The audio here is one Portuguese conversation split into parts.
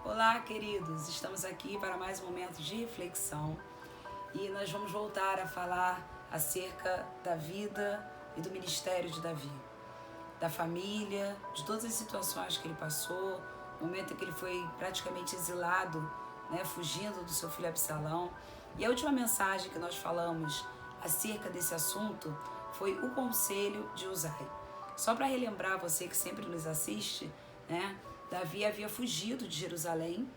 Olá, queridos! Estamos aqui para mais um momento de reflexão e nós vamos voltar a falar acerca da vida e do ministério de Davi, da família, de todas as situações que ele passou, no momento em que ele foi praticamente exilado, fugindo do seu filho Absalão. E a última mensagem que nós falamos acerca desse assunto foi o conselho de Uzai. Só para relembrar você que sempre nos assiste, Davi havia fugido de Jerusalém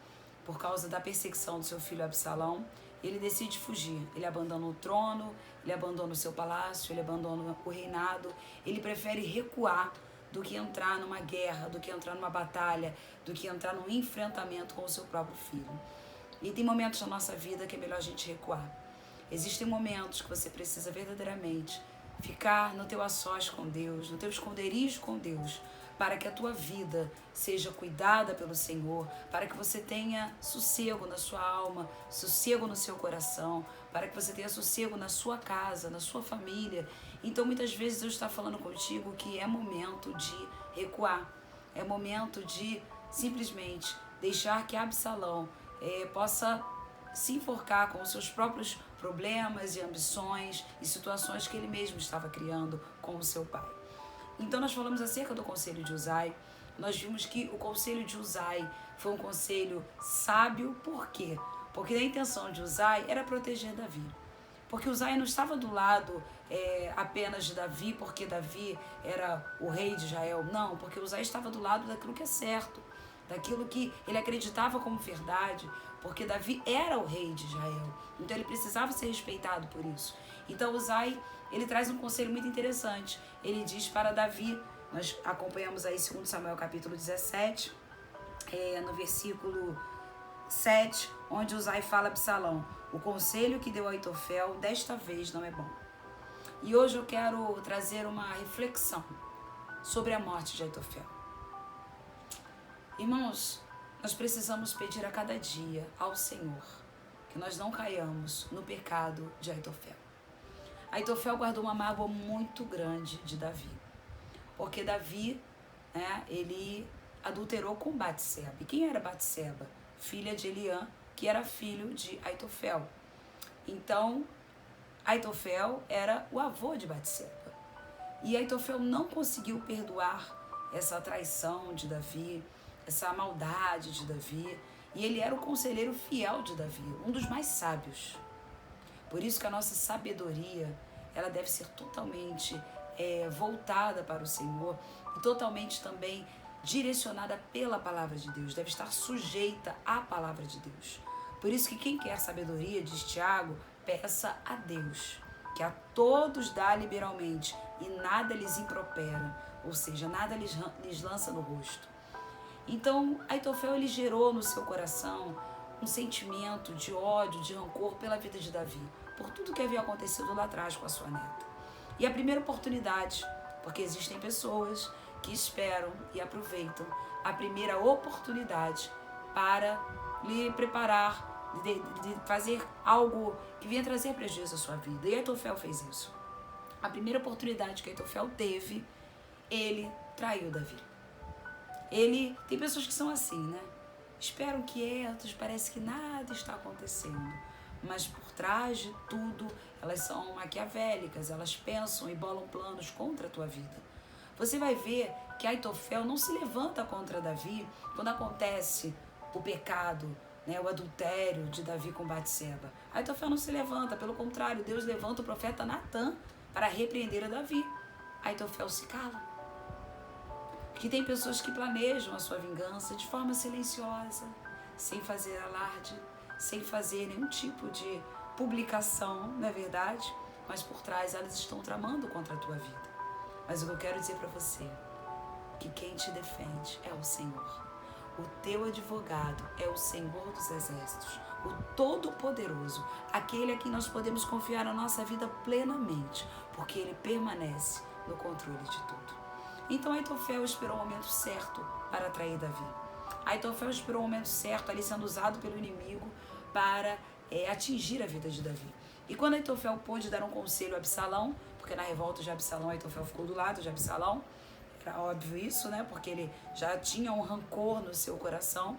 por causa da perseguição do seu filho Absalão. Ele decide fugir, ele abandona o trono, ele abandona o seu palácio, ele abandona o reinado, ele prefere recuar do que entrar numa guerra, do que entrar numa batalha, do que entrar num enfrentamento com o seu próprio filho. E tem momentos na nossa vida que é melhor a gente recuar. Existem momentos que você precisa verdadeiramente ficar no teu a sós com Deus, no teu esconderijo com Deus, para que a tua vida seja cuidada pelo Senhor, para que você tenha sossego na sua alma, sossego no seu coração, para que você tenha sossego na sua casa, na sua família. Então, muitas vezes Deus está falando contigo que é momento de recuar, é momento de simplesmente deixar que Absalão possa se enforcar com os seus próprios problemas e ambições e situações que ele mesmo estava criando com o seu pai. Então nós falamos acerca do conselho de Uzai. Nós vimos que o conselho de Uzai foi um conselho sábio. Por quê? Porque a intenção de Uzai era proteger Davi. Porque Uzai não estava do lado apenas de Davi, porque Davi era o rei de Israel. Não, porque Uzai estava do lado daquilo que é certo, daquilo que ele acreditava como verdade, porque Davi era o rei de Israel. Então ele precisava ser respeitado por isso. Então Uzai, ele traz um conselho muito interessante. Ele diz para Davi, nós acompanhamos aí 2 Samuel capítulo 17, no versículo 7, onde Uzai fala a Absalão: o conselho que deu a Aitofel desta vez não é bom. E hoje eu quero trazer uma reflexão sobre a morte de Aitofel. Irmãos, nós precisamos pedir a cada dia ao Senhor que nós não caiamos no pecado de Aitofel. Aitofel guardou uma mágoa muito grande de Davi, porque Davi, ele adulterou com Batseba. E quem era Batseba? Filha de Eliã, que era filho de Aitofel. Então, Aitofel era o avô de Batseba. E Aitofel não conseguiu perdoar essa traição de Davi, essa maldade de Davi. E ele era o conselheiro fiel de Davi, um dos mais sábios. Por isso que a nossa sabedoria, ela deve ser totalmente voltada para o Senhor e totalmente também direcionada pela palavra de Deus, deve estar sujeita à palavra de Deus. Por isso que quem quer sabedoria, diz Tiago, peça a Deus, que a todos dá liberalmente e nada lhes impropera, ou seja, nada lhes lança no rosto. Então, Aitofel, ele gerou no seu coração um sentimento de ódio, de rancor pela vida de Davi, por tudo que havia acontecido lá atrás com a sua neta. E a primeira oportunidade, porque existem pessoas que esperam e aproveitam a primeira oportunidade para lhe preparar, de fazer algo que venha trazer prejuízo à sua vida. E Aitofel fez isso. A primeira oportunidade que Aitofel teve, ele traiu Davi. Tem pessoas que são assim, Esperam quietos, parece que nada está acontecendo. Mas por trás de tudo, elas são maquiavélicas, elas pensam e bolam planos contra a tua vida. Você vai ver que Aitofel não se levanta contra Davi quando acontece o pecado, o adultério de Davi com Batseba. Aitofel não se levanta, pelo contrário, Deus levanta o profeta Natã para repreender a Davi. Aitofel se cala. Que tem pessoas que planejam a sua vingança de forma silenciosa, sem fazer alarde, sem fazer nenhum tipo de publicação, não é verdade? Mas por trás elas estão tramando contra a tua vida. Mas o que eu quero dizer para você, que quem te defende é o Senhor. O teu advogado é o Senhor dos Exércitos, o Todo-Poderoso, aquele a quem nós podemos confiar a nossa vida plenamente, porque ele permanece no controle de tudo. Então Aitofel esperou o momento certo para atrair Davi. Aitofel esperou o momento certo, ali sendo usado pelo inimigo para atingir a vida de Davi. E quando Aitofel pôde dar um conselho a Absalão, porque na revolta de Absalão, Aitofel ficou do lado de Absalão, era óbvio isso, porque ele já tinha um rancor no seu coração.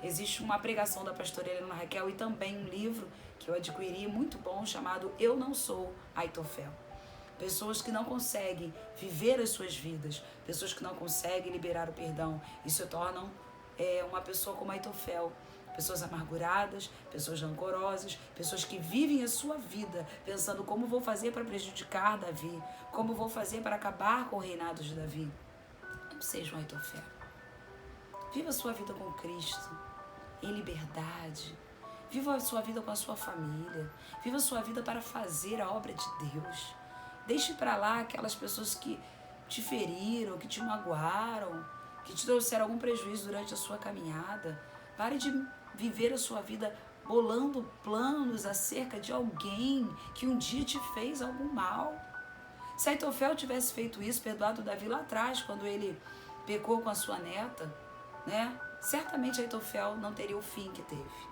Existe uma pregação da pastora Helena Raquel e também um livro que eu adquiri muito bom chamado Eu Não Sou Aitofel. Pessoas que não conseguem viver as suas vidas, pessoas que não conseguem liberar o perdão e se tornam uma pessoa como Aitofel. Pessoas amarguradas, pessoas rancorosas, pessoas que vivem a sua vida pensando como vou fazer para prejudicar Davi, como vou fazer para acabar com o reinado de Davi. Não seja um Aitofel. Viva a sua vida com Cristo, em liberdade. Viva a sua vida com a sua família. Viva a sua vida para fazer a obra de Deus. Deixe para lá aquelas pessoas que te feriram, que te magoaram, que te trouxeram algum prejuízo durante a sua caminhada. Pare de viver a sua vida bolando planos acerca de alguém que um dia te fez algum mal. Se Aitofel tivesse feito isso, perdoado Davi lá atrás, quando ele pecou com a sua neta, né? Certamente Aitofel não teria o fim que teve.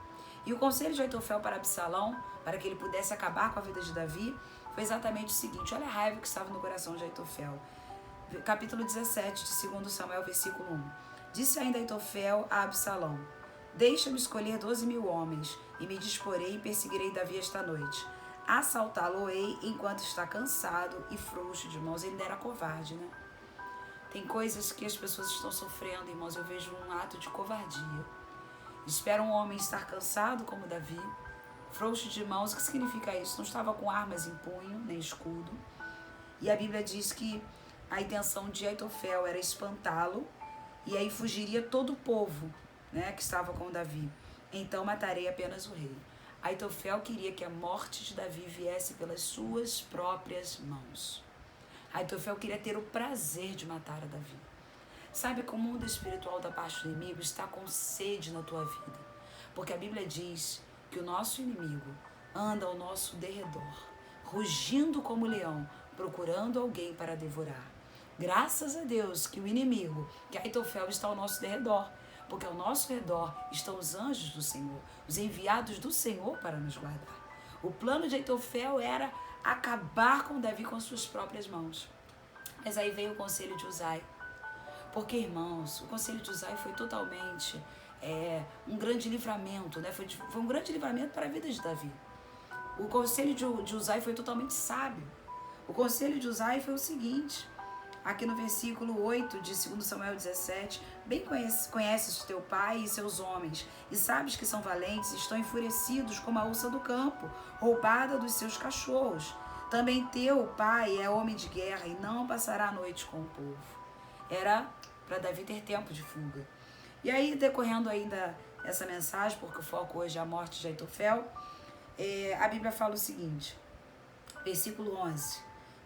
E o conselho de Aitofel para Absalão, para que ele pudesse acabar com a vida de Davi, foi exatamente o seguinte: olha a raiva que estava no coração de Aitofel. Capítulo 17 de 2 Samuel, versículo 1. Disse ainda Aitofel a Absalão: deixa-me escolher 12.000 homens, e me disporei e perseguirei Davi esta noite. Assaltá-lo-ei enquanto está cansado e frouxo de mãos. Ele ainda era covarde, né? Tem coisas que as pessoas estão sofrendo, irmãos. Eu vejo um ato de covardia. Espera um homem estar cansado como Davi, frouxo de mãos. O que significa isso? Não estava com armas em punho, nem escudo. E a Bíblia diz que a intenção de Aitofel era espantá-lo, e aí fugiria todo o povo, né, que estava com Davi. Então matarei apenas o rei. Aitofel queria que a morte de Davi viesse pelas suas próprias mãos. Aitofel queria ter o prazer de matar a Davi. Sabe que o mundo espiritual da parte do inimigo está com sede na tua vida. Porque a Bíblia diz que o nosso inimigo anda ao nosso derredor, rugindo como leão, procurando alguém para devorar. Graças a Deus que o inimigo, que Aitofel, está ao nosso derredor. Porque ao nosso redor estão os anjos do Senhor, os enviados do Senhor para nos guardar. O plano de Aitofel era acabar com Davi com as suas próprias mãos. Mas aí veio o conselho de Uzai. Porque, irmãos, o conselho de Uzai foi totalmente um grande livramento, né? Foi um grande livramento para a vida de Davi. O conselho de Uzai foi totalmente sábio. O conselho de Uzai foi o seguinte: aqui no versículo 8 de 2 Samuel 17, bem conheces teu pai e seus homens, e sabes que são valentes e estão enfurecidos como a ursa do campo, roubada dos seus cachorros. Também teu pai é homem de guerra e não passará a noite com o povo. Era para Davi ter tempo de fuga. E aí, decorrendo ainda essa mensagem, porque o foco hoje é a morte de Aitofel, a Bíblia fala o seguinte, versículo 11.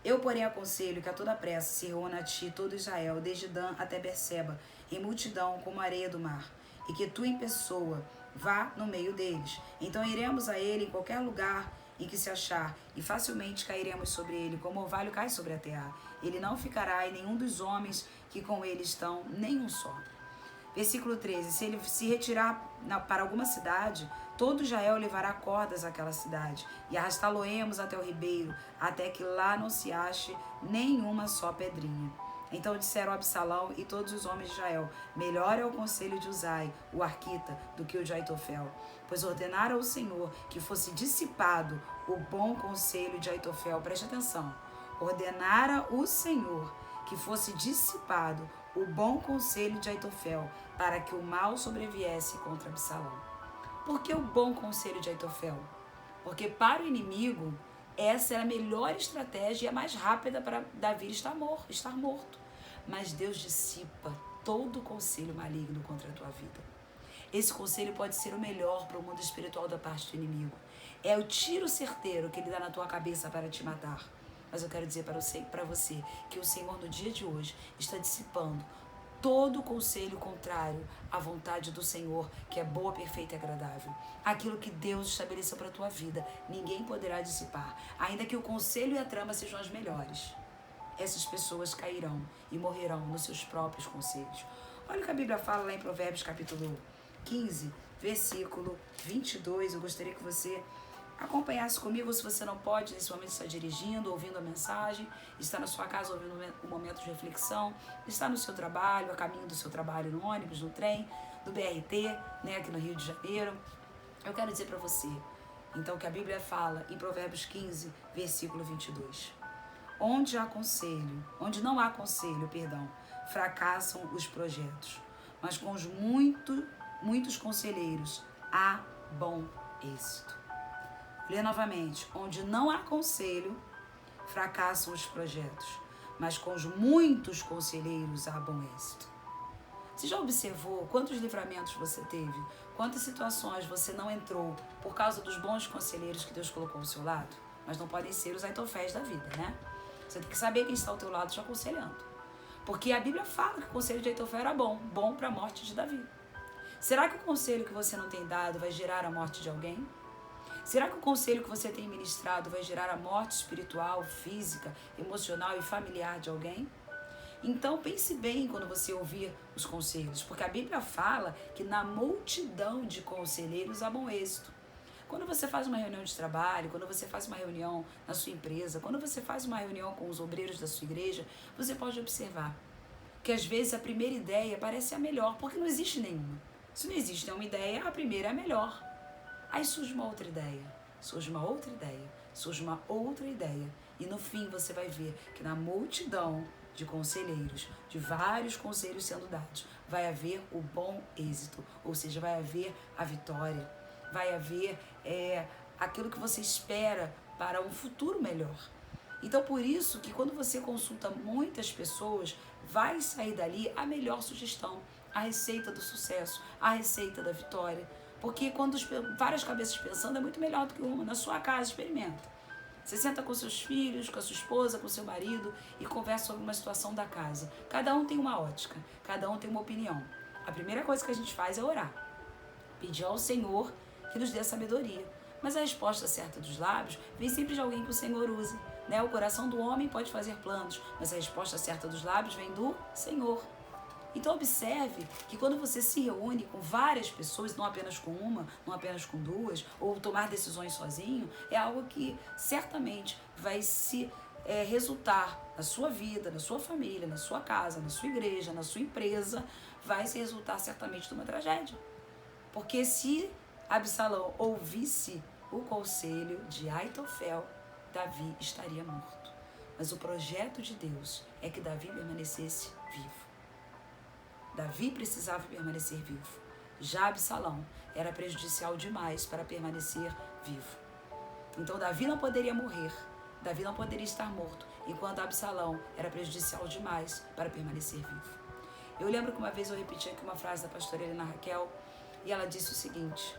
Eu, porém, aconselho que a toda pressa se reúna a ti todo Israel, desde Dan até Berseba, em multidão como a areia do mar, e que tu em pessoa vá no meio deles. Então iremos a ele em qualquer lugar em que se achar, e facilmente cairemos sobre ele, como o orvalho cai sobre a terra. Ele não ficará em nenhum dos homens que com ele estão, nenhum só. Versículo 13. Se ele se retirar para alguma cidade, todo Israel levará cordas àquela cidade, e arrastá-lo-emos até o ribeiro, até que lá não se ache nenhuma só pedrinha. Então disseram Absalão e todos os homens de Israel: melhor é o conselho de Uzai, o arquita, do que o de Aitofel. Pois ordenara ao Senhor que fosse dissipado o bom conselho de Aitofel. Preste atenção. Ordenara o Senhor que fosse dissipado o bom conselho de Aitofel, para que o mal sobreviesse contra Absalão. Por que o bom conselho de Aitofel? Porque para o inimigo, essa era a melhor estratégia e a mais rápida para Davi estar morto. Mas Deus dissipa todo conselho maligno contra a tua vida. Esse conselho pode ser o melhor para o mundo espiritual da parte do inimigo. É o tiro certeiro que ele dá na tua cabeça para te matar. Mas eu quero dizer para você que o Senhor no dia de hoje está dissipando todo conselho contrário à vontade do Senhor, que é boa, perfeita e agradável. Aquilo que Deus estabeleceu para a tua vida, ninguém poderá dissipar. Ainda que o conselho e a trama sejam as melhores, essas pessoas cairão e morrerão nos seus próprios conselhos. Olha o que a Bíblia fala lá em Provérbios capítulo 15, versículo 22. Eu gostaria que você acompanhasse comigo. Se você não pode, nesse momento está dirigindo, ouvindo a mensagem, está na sua casa ouvindo um momento de reflexão, está no seu trabalho, a caminho do seu trabalho, no ônibus, no trem, do BRT, né, aqui no Rio de Janeiro. Eu quero dizer para você, então, que a Bíblia fala em Provérbios 15, versículo 22. Onde não há conselho, fracassam os projetos, mas com os muitos conselheiros há bom êxito. Lê novamente. Onde não há conselho, fracassam os projetos, mas com os muitos conselheiros há bom êxito. Você já observou quantos livramentos você teve? Quantas situações você não entrou por causa dos bons conselheiros que Deus colocou ao seu lado? Mas não podem ser os Aitoféis da vida, né? Você tem que saber quem está ao teu lado te aconselhando. Porque a Bíblia fala que o conselho de Aitofel era bom para a morte de Davi. Será que o conselho que você não tem dado vai gerar a morte de alguém? Será que o conselho que você tem ministrado vai gerar a morte espiritual, física, emocional e familiar de alguém? Então pense bem quando você ouvir os conselhos, porque a Bíblia fala que na multidão de conselheiros há bom êxito. Quando você faz uma reunião de trabalho, quando você faz uma reunião na sua empresa, quando você faz uma reunião com os obreiros da sua igreja, você pode observar que às vezes a primeira ideia parece a melhor, porque não existe nenhuma. Se não existe nenhuma ideia, a primeira é a melhor. Aí surge uma outra ideia, surge uma outra ideia, surge uma outra ideia. E no fim você vai ver que na multidão de conselheiros, de vários conselhos sendo dados, vai haver o bom êxito, ou seja, vai haver a vitória, vai haver aquilo que você espera para um futuro melhor. Então, por isso que quando você consulta muitas pessoas, vai sair dali a melhor sugestão, a receita do sucesso, a receita da vitória. Porque quando várias cabeças pensando é muito melhor do que uma. Na sua casa, experimenta. Você senta com seus filhos, com a sua esposa, com o seu marido e conversa sobre uma situação da casa. Cada um tem uma ótica, cada um tem uma opinião. A primeira coisa que a gente faz é orar. Pedir ao Senhor que nos dê sabedoria. Mas a resposta certa dos lábios vem sempre de alguém que o Senhor use. Né? O coração do homem pode fazer planos, mas a resposta certa dos lábios vem do Senhor. Então observe que quando você se reúne com várias pessoas, não apenas com uma, não apenas com duas, ou tomar decisões sozinho, é algo que certamente vai se resultar na sua vida, na sua família, na sua casa, na sua igreja, na sua empresa, vai se resultar certamente de uma tragédia. Porque se Absalão ouvisse o conselho de Aitofel, Davi estaria morto. Mas o projeto de Deus é que Davi permanecesse vivo. Davi precisava permanecer vivo. Já Absalão era prejudicial demais para permanecer vivo. Então Davi não poderia morrer, Davi não poderia estar morto, enquanto Absalão era prejudicial demais para permanecer vivo. Eu lembro que uma vez eu repeti aqui uma frase da pastora Helena Raquel, e ela disse o seguinte,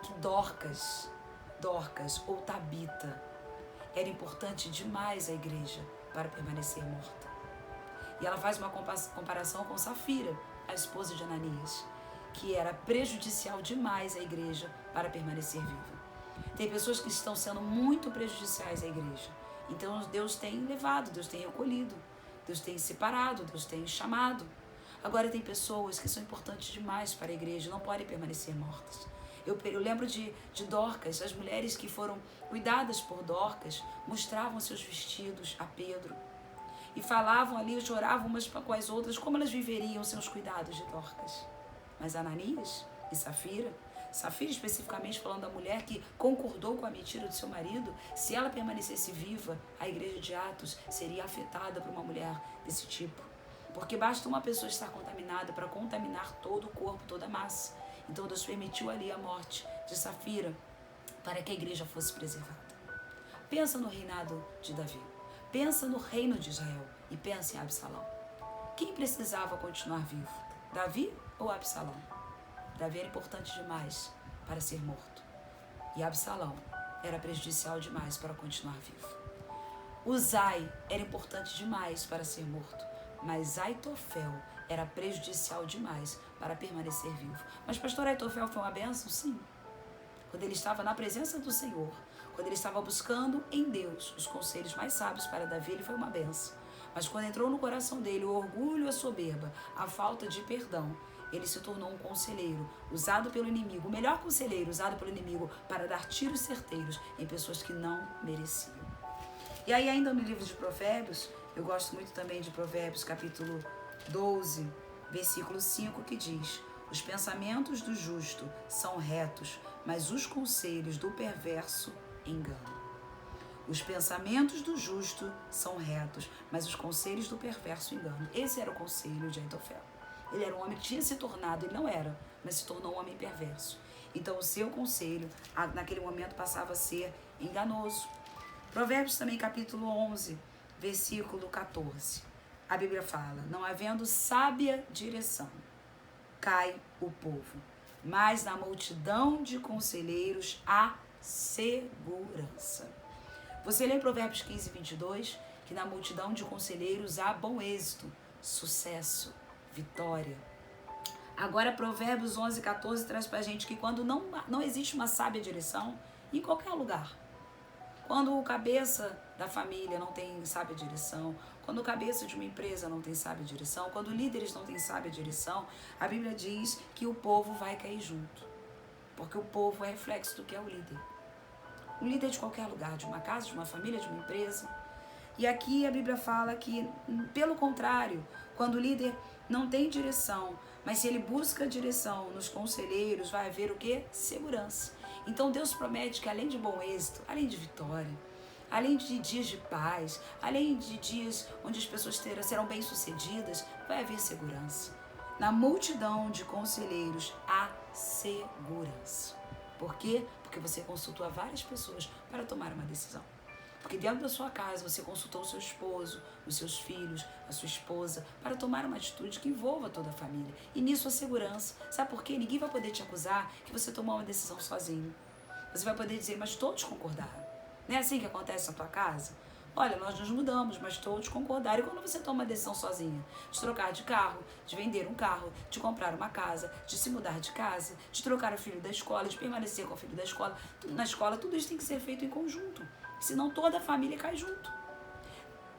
que Dorcas ou Tabita era importante demais à igreja para permanecer morta. E ela faz uma comparação com Safira, a esposa de Ananias, que era prejudicial demais à igreja para permanecer viva. Tem pessoas que estão sendo muito prejudiciais à igreja. Então Deus tem levado, Deus tem recolhido, Deus tem separado, Deus tem chamado. Agora tem pessoas que são importantes demais para a igreja, não podem permanecer mortas. Eu lembro de Dorcas, as mulheres que foram cuidadas por Dorcas, mostravam seus vestidos a Pedro. E falavam ali, choravam umas com as outras, como elas viveriam sem os cuidados de Dorcas. Mas Ananias e Safira especificamente falando da mulher que concordou com a mentira do seu marido, se ela permanecesse viva, a igreja de Atos seria afetada por uma mulher desse tipo. Porque basta uma pessoa estar contaminada para contaminar todo o corpo, toda a massa. Então Deus permitiu ali a morte de Safira para que a igreja fosse preservada. Pensa no reinado de Davi. Pensa no reino de Israel e pensa em Absalão. Quem precisava continuar vivo? Davi ou Absalão? Davi era importante demais para ser morto. E Absalão era prejudicial demais para continuar vivo. Uzai era importante demais para ser morto. Mas Aitofel era prejudicial demais para permanecer vivo. Mas pastor, Aitofel foi uma bênção? Sim. Quando ele estava na presença do Senhor, quando ele estava buscando em Deus os conselhos mais sábios para Davi, ele foi uma bênção. Mas quando entrou no coração dele o orgulho e a soberba, a falta de perdão, ele se tornou um conselheiro usado pelo inimigo, o melhor conselheiro usado pelo inimigo para dar tiros certeiros em pessoas que não mereciam. E aí ainda no livro de Provérbios, eu gosto muito também de Provérbios capítulo 12, versículo 5, que diz: Os pensamentos do justo são retos, mas os conselhos do perverso enganam. Os pensamentos do justo são retos, mas os conselhos do perverso enganam. Esse era o conselho de Aitofel. Ele era um homem que tinha se tornado, ele não era, mas se tornou um homem perverso. Então o seu conselho, naquele momento, passava a ser enganoso. Provérbios também, capítulo 11, versículo 14. A Bíblia fala: não havendo sábia direção, cai o povo, mas na multidão de conselheiros há segurança. Você lê em Provérbios 15, 22, que na multidão de conselheiros há bom êxito, sucesso, vitória. Agora Provérbios 11, 14 traz pra gente que quando não existe uma sábia direção, em qualquer lugar, quando o cabeça da família não tem sábia direção, quando o cabeça de uma empresa não tem sábia direção, quando líderes não têm sábia direção, a Bíblia diz que o povo vai cair junto, porque o povo é reflexo do que é o líder. Um líder de qualquer lugar, de uma casa, de uma família, de uma empresa. E aqui a Bíblia fala que, pelo contrário, quando o líder não tem direção, mas se ele busca direção nos conselheiros, vai haver o quê? Segurança. Então Deus promete que além de bom êxito, além de vitória, além de dias de paz, além de dias onde as pessoas serão bem-sucedidas, vai haver segurança. Na multidão de conselheiros há segurança. Por quê? Porque você consultou a várias pessoas para tomar uma decisão. Porque dentro da sua casa você consultou o seu esposo, os seus filhos, a sua esposa, para tomar uma atitude que envolva toda a família. E nisso a segurança. Sabe por quê? Ninguém vai poder te acusar que você tomou uma decisão sozinho. Você vai poder dizer, mas todos concordaram. Não é assim que acontece na tua casa? Olha, nós nos mudamos, mas todos concordaram. E quando você toma uma decisão sozinha, de trocar de carro, de vender um carro, de comprar uma casa, de se mudar de casa, de trocar o filho da escola, de permanecer com o filho da escola, na escola, tudo isso tem que ser feito em conjunto. Senão toda a família cai junto.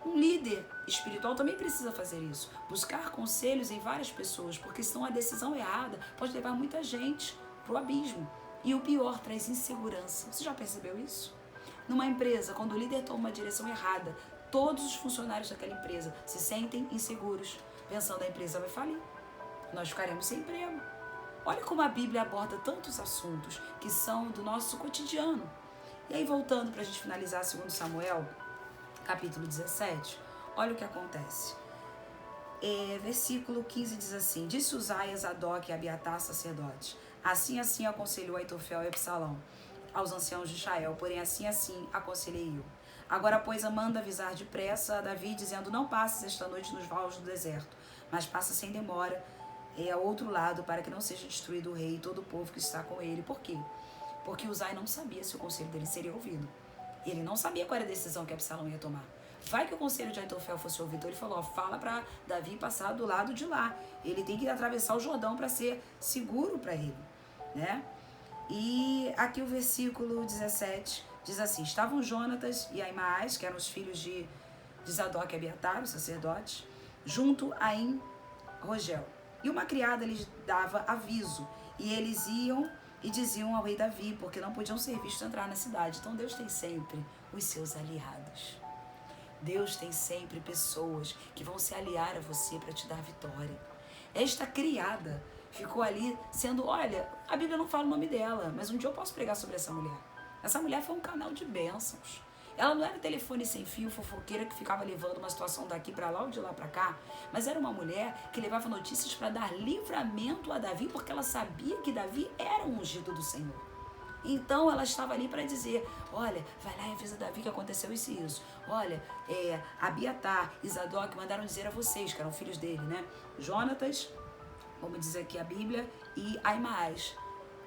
Um líder espiritual também precisa fazer isso. Buscar conselhos em várias pessoas, porque senão a decisão errada pode levar muita gente para o abismo. E o pior, traz insegurança. Você já percebeu isso? Numa empresa, quando o líder toma uma direção errada, todos os funcionários daquela empresa se sentem inseguros, pensando que a empresa vai falir. Nós ficaremos sem emprego. Olha como a Bíblia aborda tantos assuntos que são do nosso cotidiano. E aí, voltando para a gente finalizar 2 Samuel, capítulo 17, olha o que acontece. Versículo 15 diz assim: disse Uzai a Zadok e Abiatar, sacerdote, assim aconselhou Aitofel e Absalão aos anciãos de Israel, porém assim aconselhei eu. Agora, pois, manda avisar depressa a Davi, dizendo: não passes esta noite nos vales do deserto, mas passa sem demora ao outro lado, para que não seja destruído o rei e todo o povo que está com ele. Por quê? Porque Uzai não sabia se o conselho dele seria ouvido. Ele não sabia qual era a decisão que Absalão ia tomar. Vai que o conselho de Aitofel fosse ouvido. Então ele falou: fala para Davi passar do lado de lá. Ele tem que atravessar o Jordão para ser seguro para ele, né? E aqui o versículo 17 diz assim: estavam Jonatas e Aimaas, que eram os filhos de Zadok e Abiatar, os sacerdotes, junto a Rogel. E uma criada lhes dava aviso, e eles iam e diziam ao rei Davi, porque não podiam ser vistos entrar na cidade. Então Deus tem sempre os seus aliados. Deus tem sempre pessoas que vão se aliar a você para te dar vitória. Esta criada ficou ali sendo, olha, a Bíblia não fala o nome dela, mas um dia eu posso pregar sobre essa mulher. Essa mulher foi um canal de bênçãos. Ela não era telefone sem fio, fofoqueira que ficava levando uma situação daqui para lá ou de lá para cá, mas era uma mulher que levava notícias para dar livramento a Davi, porque ela sabia que Davi era um ungido do Senhor. Então ela estava ali para dizer: olha, vai lá e avisa Davi que aconteceu isso e isso. Olha, Abiatar e Zadok mandaram dizer a vocês, que eram filhos dele, né? Jonatas, como diz aqui a Bíblia, e Aimaas.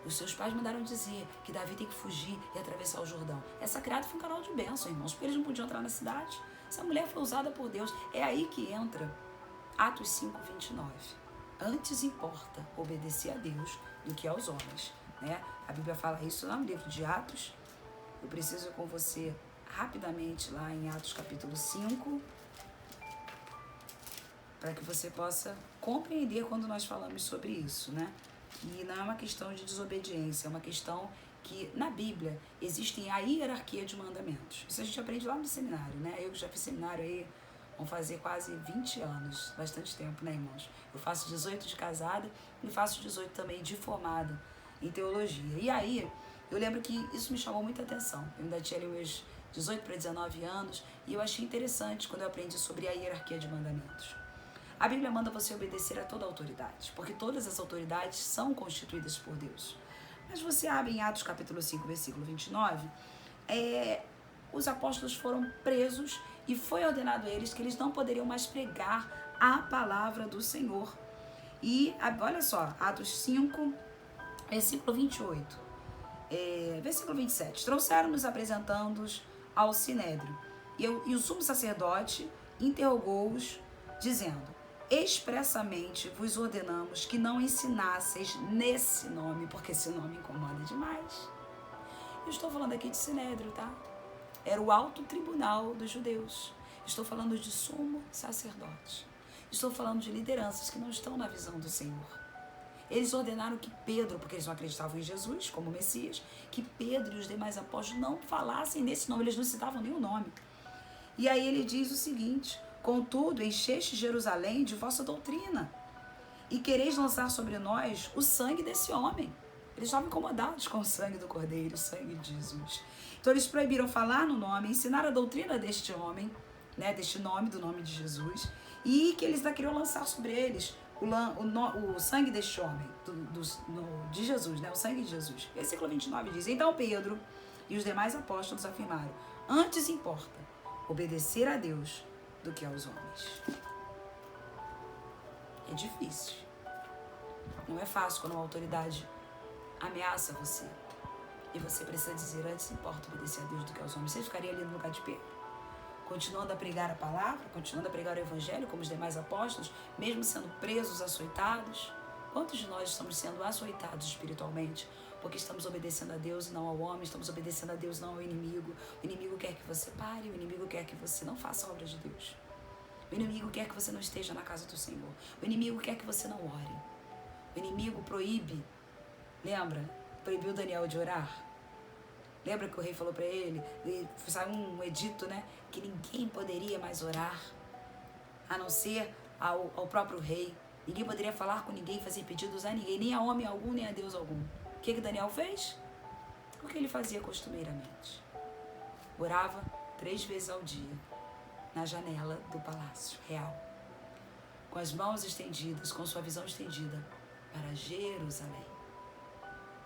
Os seus pais mandaram dizer que Davi tem que fugir e atravessar o Jordão. Essa criada foi um canal de bênção, irmãos, porque eles não podiam entrar na cidade. Essa mulher foi usada por Deus. É aí que entra Atos 5, 29. Antes importa obedecer a Deus do que aos homens, né? A Bíblia fala isso lá no livro de Atos. Eu preciso ir com você rapidamente lá em Atos capítulo 5, para que você possa compreender quando nós falamos sobre isso, né? Que não é uma questão de desobediência, é uma questão que na Bíblia existem a hierarquia de mandamentos. Isso a gente aprende lá no seminário, né? Eu que já fiz seminário aí Vão fazer quase 20 anos, bastante tempo, né, irmãos? Eu faço 18 de casada e faço 18 também de formada em teologia. E aí, eu lembro que isso me chamou muita atenção. Eu ainda tinha ali meus 18 para 19 anos e eu achei interessante quando eu aprendi sobre a hierarquia de mandamentos. A Bíblia manda você obedecer a toda a autoridade, porque todas as autoridades são constituídas por Deus. Mas você abre em Atos capítulo 5, versículo 29, os apóstolos foram presos e foi ordenado a eles que eles não poderiam mais pregar a palavra do Senhor. E olha só, Atos 5, versículo 28, versículo 27. Trouxeram-nos apresentando-os ao Sinédrio. E o sumo sacerdote interrogou-os, dizendo: expressamente vos ordenamos que não ensinasseis nesse nome, porque esse nome incomoda demais. Eu estou falando aqui de Sinédrio, tá? Era o alto tribunal dos judeus. Estou falando de sumo sacerdote. Estou falando de lideranças que não estão na visão do Senhor. Eles ordenaram que Pedro, porque eles não acreditavam em Jesus como Messias, que Pedro e os demais apóstolos não falassem nesse nome, eles não citavam nem o nome. E aí ele diz o seguinte: contudo, encheste Jerusalém de vossa doutrina, e quereis lançar sobre nós o sangue desse homem. Eles estavam incomodados com o sangue do Cordeiro, o sangue de Jesus. Então eles proibiram falar no nome, ensinar a doutrina deste homem, né, deste nome, do nome de Jesus, e que eles ainda queriam lançar sobre eles o sangue deste homem, de Jesus, né, o sangue de Jesus. Versículo 29 diz: então Pedro e os demais apóstolos afirmaram: antes importa obedecer a Deus do que aos homens. É difícil. Não é fácil quando uma autoridade ameaça você. E você precisa dizer: antes importa obedecer a Deus do que aos homens. Você ficaria ali no lugar de Pedro, continuando a pregar a palavra, continuando a pregar o evangelho como os demais apóstolos, mesmo sendo presos, açoitados? Quantos de nós estamos sendo açoitados espiritualmente porque estamos obedecendo a Deus e não ao homem, estamos obedecendo a Deus e não ao inimigo? O inimigo quer que você pare, o inimigo quer que você não faça a obra de Deus. O inimigo quer que você não esteja na casa do Senhor. O inimigo quer que você não ore. O inimigo proíbe, lembra? Proibiu Daniel de orar. Lembra que o rei falou para ele, saiu um edito, né? Que ninguém poderia mais orar, a não ser ao próprio rei. Ninguém poderia falar com ninguém, fazer pedidos a ninguém, nem a homem algum, nem a Deus algum. O que Daniel fez? O que ele fazia costumeiramente? Orava 3 vezes ao dia, na janela do palácio real, com as mãos estendidas, com sua visão estendida para Jerusalém.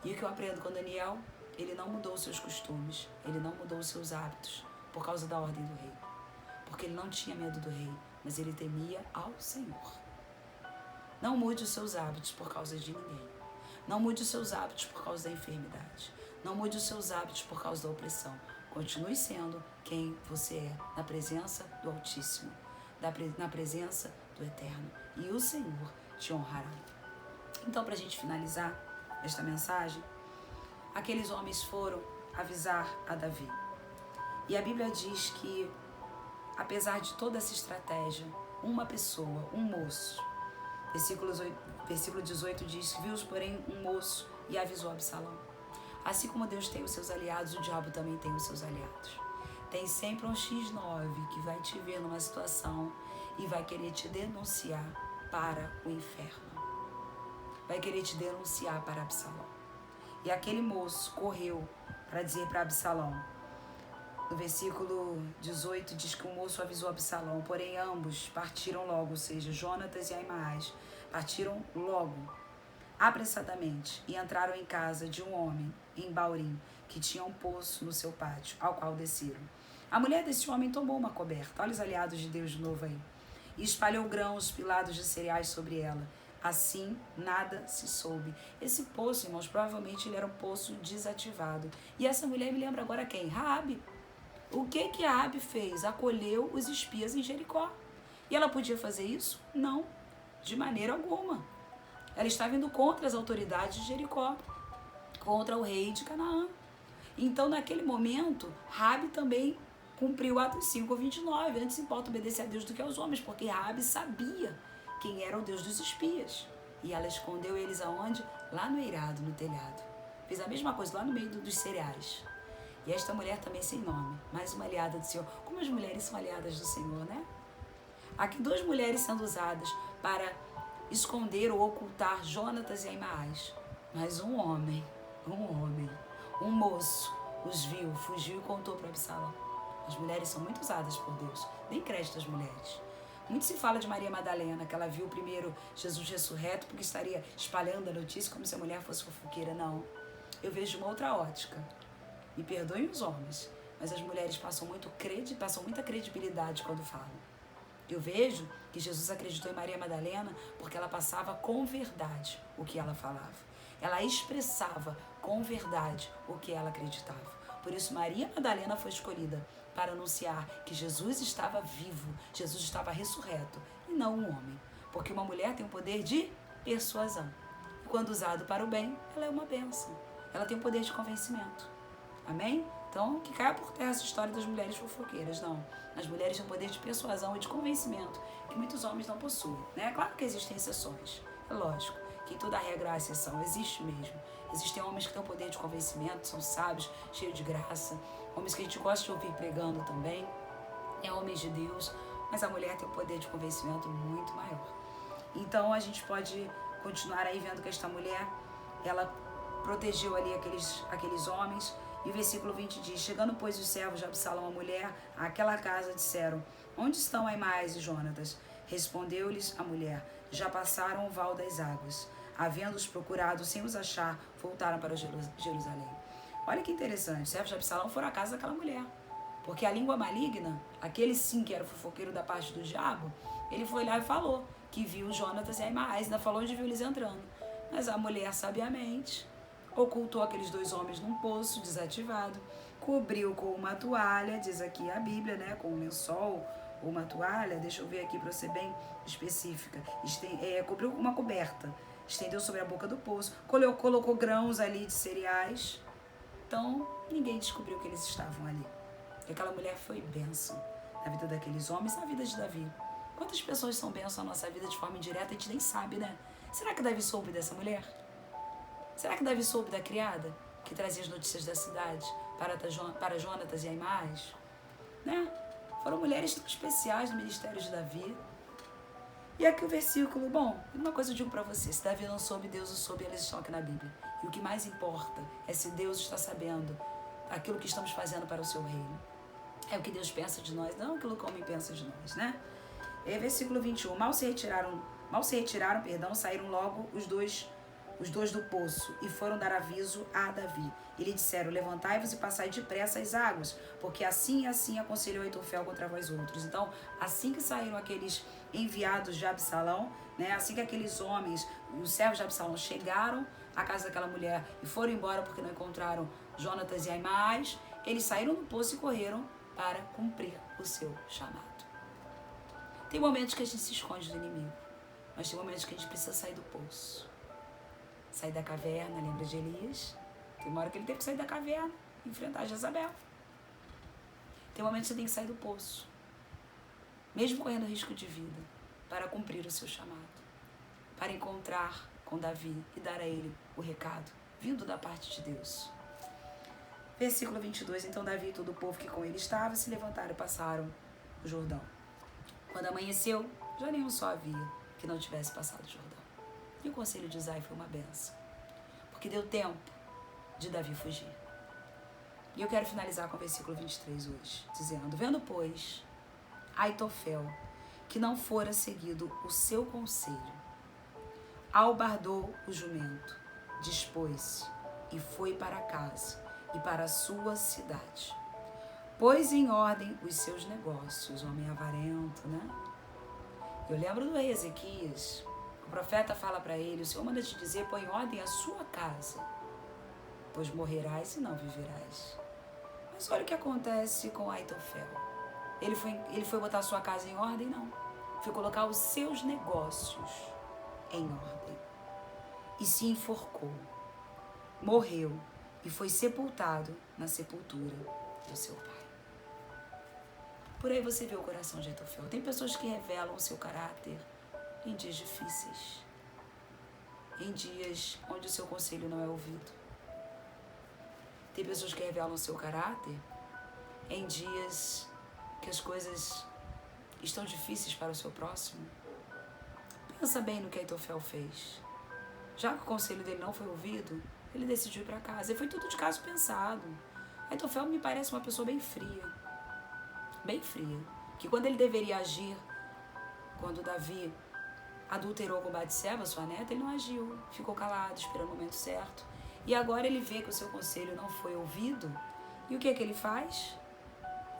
E o que eu aprendo com Daniel? Ele não mudou os seus costumes, ele não mudou os seus hábitos por causa da ordem do rei. Porque ele não tinha medo do rei, mas ele temia ao Senhor. Não mude os seus hábitos por causa de ninguém. Não mude os seus hábitos por causa da enfermidade. Não mude os seus hábitos por causa da opressão. Continue sendo quem você é, na presença do Altíssimo, na presença do Eterno. E o Senhor te honrará. Então, para a gente finalizar esta mensagem, aqueles homens foram avisar a Davi. E a Bíblia diz que, apesar de toda essa estratégia, uma pessoa, um moço, versículo 18 diz: viu-os, porém, um moço e avisou Absalão. Assim como Deus tem os seus aliados, o diabo também tem os seus aliados. Tem sempre um X9 que vai te ver numa situação e vai querer te denunciar para o inferno. Vai querer te denunciar para Absalão. E aquele moço correu para dizer para Absalão. No versículo 18 diz que o moço avisou Absalão, porém ambos partiram logo, ou seja, Jonatas e Ahimaás partiram logo, apressadamente, e entraram em casa de um homem em Baurim, que tinha um poço no seu pátio, ao qual desceram. A mulher desse homem tomou uma coberta, olha os aliados de Deus de novo aí, e espalhou grãos pilados de cereais sobre ela. Assim, nada se soube. Esse poço, irmãos, provavelmente ele era um poço desativado. E essa mulher me lembra agora quem? Raabe. O que Raabe fez? Acolheu os espias em Jericó. E ela podia fazer isso? Não, de maneira alguma. Ela estava indo contra as autoridades de Jericó, contra o rei de Canaã. Então, naquele momento, Raabe também cumpriu Atos 5, 29. Antes importa obedecer a Deus do que aos homens, porque Raabe sabia quem era o Deus dos espias. E ela escondeu eles aonde? Lá no eirado, no telhado. Fez a mesma coisa lá no meio dos cereais. E esta mulher também sem nome, mais uma aliada do Senhor. Como as mulheres são aliadas do Senhor, né? Aqui 2 mulheres sendo usadas para esconder ou ocultar Jonatas e Ahimaás. Mas um homem, um moço, os viu, fugiu e contou para Absalão. As mulheres são muito usadas por Deus. Dê crédito às mulheres. Muito se fala de Maria Madalena, que ela viu primeiro Jesus ressurreto porque estaria espalhando a notícia como se a mulher fosse fofoqueira. Não. Eu vejo uma outra ótica. Me perdoem os homens, mas as mulheres passam muita credibilidade quando falam. Eu vejo que Jesus acreditou em Maria Madalena porque ela passava com verdade o que ela falava. Ela expressava com verdade o que ela acreditava. Por isso Maria Madalena foi escolhida para anunciar que Jesus estava vivo, Jesus estava ressurreto, e não um homem. Porque uma mulher tem o poder de persuasão. E quando usado para o bem, ela é uma bênção. Ela tem o poder de convencimento. Amém? Então, que caia por terra essa história das mulheres fofoqueiras, não. As mulheres têm o poder de persuasão e de convencimento que muitos homens não possuem, né? Claro que existem exceções, é lógico, que em toda regra há exceção, existe mesmo. Existem homens que têm o poder de convencimento, são sábios, cheios de graça, homens que a gente gosta de ouvir pregando também, homens de Deus, mas a mulher tem um poder de convencimento muito maior. Então, a gente pode continuar aí vendo que esta mulher, ela protegeu ali aqueles homens. E o versículo 20 diz: chegando, pois, os servos de Absalão, a mulher, àquela casa, disseram: onde estão Ahimaás e Jonatas? Respondeu-lhes a mulher: já passaram o val das águas. Havendo-os procurado, sem os achar, voltaram para Jerusalém. Olha que interessante, os servos de Absalão foram à casa daquela mulher. Porque a língua maligna, aquele sim que era o fofoqueiro da parte do diabo, ele foi lá e falou que viu Jonatas e Ahimaás, ainda falou onde viu eles entrando. Mas a mulher, sabiamente, ocultou aqueles 2 homens num poço desativado, cobriu com uma toalha, diz aqui a Bíblia, né, com um lençol ou uma toalha, deixa eu ver aqui para ser bem específica, cobriu com uma coberta, estendeu sobre a boca do poço, colocou grãos ali de cereais, então ninguém descobriu que eles estavam ali. E aquela mulher foi bênção na vida daqueles homens, na vida de Davi. Quantas pessoas são bênção na nossa vida de forma indireta, a gente nem sabe, né? Será que Davi soube dessa mulher? Será que Davi soube da criada que trazia as notícias da cidade para Jonatas e Ahimaás? Né? Foram mulheres tão especiais no ministério de Davi. E aqui o versículo, uma coisa eu digo para você, se Davi não soube, Deus o soube, eles estão aqui na Bíblia. E o que mais importa é se Deus está sabendo aquilo que estamos fazendo para o seu reino. É o que Deus pensa de nós, não aquilo que o homem pensa de nós, né? E versículo 21, mal se retiraram, saíram logo os dois do poço, e foram dar aviso a Davi. E lhe disseram: levantai-vos e passai depressa as águas, porque assim e assim aconselhou Aitofel contra vós outros. Então, assim que saíram aqueles enviados de Absalão, né, assim que aqueles homens, os servos de Absalão, chegaram à casa daquela mulher e foram embora porque não encontraram Jonatas e Ahimaás, eles saíram do poço e correram para cumprir o seu chamado. Tem momentos que a gente se esconde do inimigo, mas tem momentos que a gente precisa sair do poço. Sair da caverna, lembra de Elias? Tem uma hora que ele teve que sair da caverna e enfrentar Jezabel. Tem momentos que você tem que sair do poço, mesmo correndo risco de vida, para cumprir o seu chamado, para encontrar com Davi e dar a ele o recado, vindo da parte de Deus. Versículo 22, então Davi e todo o povo que com ele estava se levantaram e passaram o Jordão. Quando amanheceu, já nenhum só havia que não tivesse passado o Jordão. E o conselho de Uzai foi uma benção, porque deu tempo de Davi fugir. E eu quero finalizar com o versículo 23 hoje, dizendo: vendo, pois, Aitofel, que não fora seguido o seu conselho, albardou o jumento, dispôs-se e foi para casa e para a sua cidade. Pôs em ordem os seus negócios, homem avarento, né? Eu lembro do rei Ezequias. O profeta fala para ele: o Senhor manda te dizer, põe em ordem a sua casa, pois morrerás e não viverás. Mas olha o que acontece com Aitofel. Ele foi botar a sua casa em ordem? Não. Foi colocar os seus negócios em ordem. E se enforcou, morreu e foi sepultado na sepultura do seu pai. Por aí você vê o coração de Aitofel. Tem pessoas que revelam o seu caráter em dias difíceis, em dias onde o seu conselho não é ouvido. Tem pessoas que revelam o seu caráter em dias que as coisas estão difíceis para o seu próximo? Pensa bem no que Aitofel fez. Já que o conselho dele não foi ouvido, ele decidiu ir para casa. E foi tudo de caso pensado. Aitofel me parece uma pessoa bem fria. Bem fria. Que quando ele deveria agir, quando Davi adulterou com Batseba, sua neta, ele não agiu. Ficou calado, esperando o momento certo. E agora ele vê que o seu conselho não foi ouvido. E o que é que ele faz?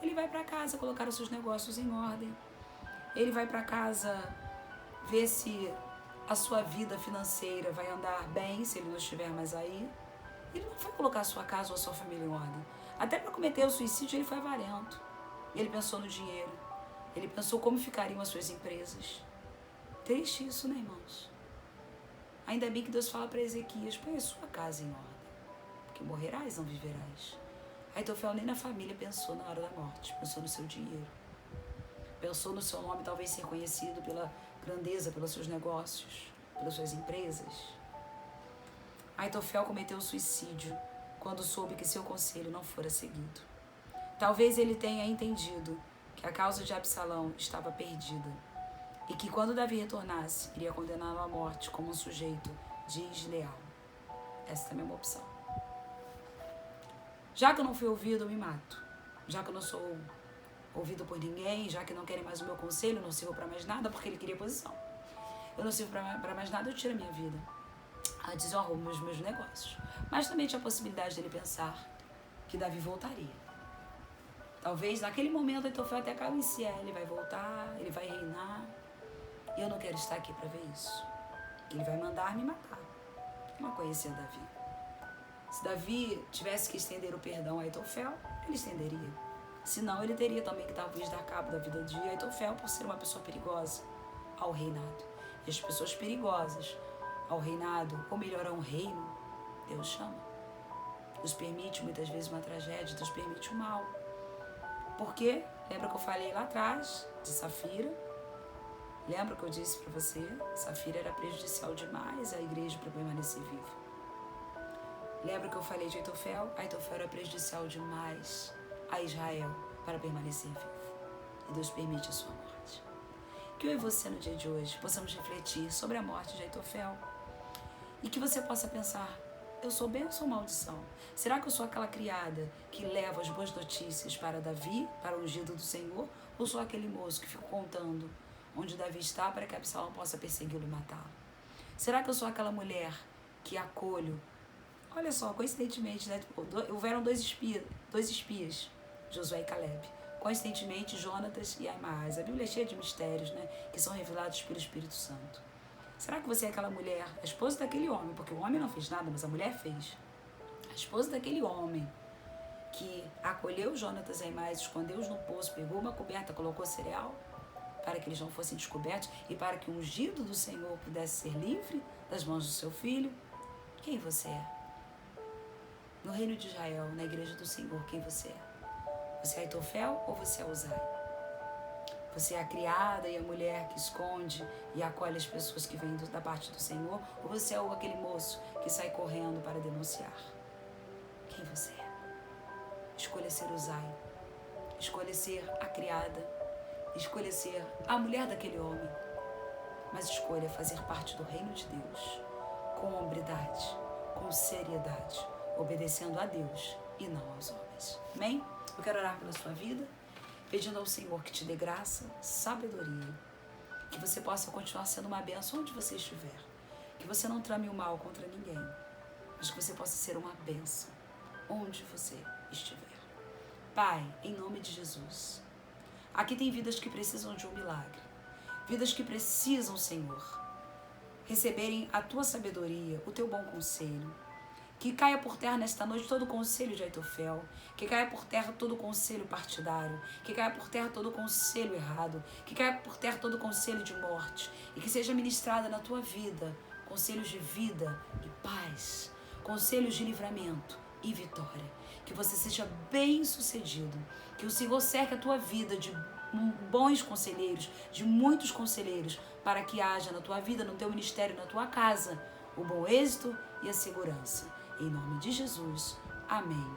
Ele vai para casa colocar os seus negócios em ordem. Ele vai para casa ver se a sua vida financeira vai andar bem, se ele não estiver mais aí. Ele não foi colocar a sua casa ou a sua família em ordem. Até para cometer o suicídio ele foi avarento. Ele pensou no dinheiro. Ele pensou como ficariam as suas empresas. Triste isso, né, irmãos? Ainda bem que Deus fala para Ezequias: põe a sua casa em ordem, porque morrerás, não viverás. Aitofel nem na família pensou na hora da morte, pensou no seu dinheiro. Pensou no seu nome talvez ser conhecido pela grandeza, pelos seus negócios, pelas suas empresas. Aitofel cometeu suicídio quando soube que seu conselho não fora seguido. Talvez ele tenha entendido que a causa de Absalão estava perdida e que quando Davi retornasse, iria condená-lo à morte como um sujeito desleal. Essa também é uma opção. Já que eu não fui ouvido, eu me mato. Já que eu não sou ouvido por ninguém, já que não querem mais o meu conselho, eu não sirvo para mais nada, porque ele queria posição. Eu não sirvo para mais nada, eu tiro a minha vida. Antes eu arrumo os meus negócios. Mas também tinha a possibilidade dele pensar que Davi voltaria. Talvez naquele momento Aitofel até caiu em si. Ele vai voltar, ele vai reinar. E eu não quero estar aqui para ver isso. Ele vai mandar me matar. Eu não conhecia Davi. Se Davi tivesse que estender o perdão a Aitofel, ele estenderia. Senão, ele teria também que talvez dar cabo da vida de Aitofel por ser uma pessoa perigosa ao reinado. E as pessoas perigosas ao reinado, ou melhor, a um reino, Deus chama. Deus permite muitas vezes uma tragédia, Deus permite o mal. Porque, lembra que eu falei lá atrás de Safira? Lembra que eu disse para você? Safira era prejudicial demais à igreja para permanecer viva. Lembra que eu falei de Aitofel? Aitofel era prejudicial demais a Israel para permanecer vivo. E Deus permite a sua morte. Que eu e você no dia de hoje possamos refletir sobre a morte de Aitofel e que você possa pensar: eu sou bênção ou maldição? Será que eu sou aquela criada que leva as boas notícias para Davi, para o ungido do Senhor? Ou sou aquele moço que fica contando onde Davi está para que Absalão possa persegui-lo e matá-lo? Será que eu sou aquela mulher que acolho? Olha só, coincidentemente, né? Houveram dois espias, Josué e Caleb. Coincidentemente, Jonatas e Aimás. A Bíblia é cheia de mistérios, né? Que são revelados pelo Espírito Santo. Será que você é aquela mulher, a esposa daquele homem, porque o homem não fez nada, mas a mulher fez. A esposa daquele homem que acolheu Jonatas e Aimás, escondeu-os no poço, pegou uma coberta, colocou cereal para que eles não fossem descobertos e para que o ungido do Senhor pudesse ser livre das mãos do seu filho? Quem você é? No reino de Israel, na igreja do Senhor, quem você é? Você é Aitofel ou você é Uzai? Você é a criada e a mulher que esconde e acolhe as pessoas que vêm da parte do Senhor? Ou você é aquele moço que sai correndo para denunciar? Quem você é? Escolha ser Uzai. Escolha ser a criada. Escolha ser a mulher daquele homem. Mas escolha fazer parte do reino de Deus com hombridade, com seriedade, obedecendo a Deus e não aos homens. Amém? Eu quero orar pela sua vida, pedindo ao Senhor que te dê graça, sabedoria, que você possa continuar sendo uma bênção onde você estiver, que você não trame o mal contra ninguém, mas que você possa ser uma bênção onde você estiver. Pai, em nome de Jesus, aqui tem vidas que precisam de um milagre, vidas que precisam, Senhor, receberem a tua sabedoria, o teu bom conselho. Que caia por terra nesta noite todo o conselho de Aitofel, que caia por terra todo o conselho partidário, que caia por terra todo o conselho errado, que caia por terra todo o conselho de morte e que seja ministrada na tua vida conselhos de vida e paz, conselhos de livramento e vitória. Que você seja bem sucedido, que o Senhor cerque a tua vida de bons conselheiros, de muitos conselheiros, para que haja na tua vida, no teu ministério, na tua casa, o bom êxito e a segurança. Em nome de Jesus, amém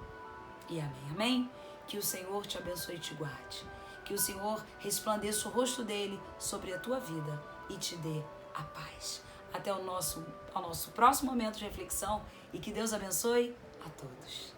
e amém. Amém? Que o Senhor te abençoe e te guarde. Que o Senhor resplandeça o rosto dele sobre a tua vida e te dê a paz. Até ao nosso próximo momento de reflexão e que Deus abençoe a todos.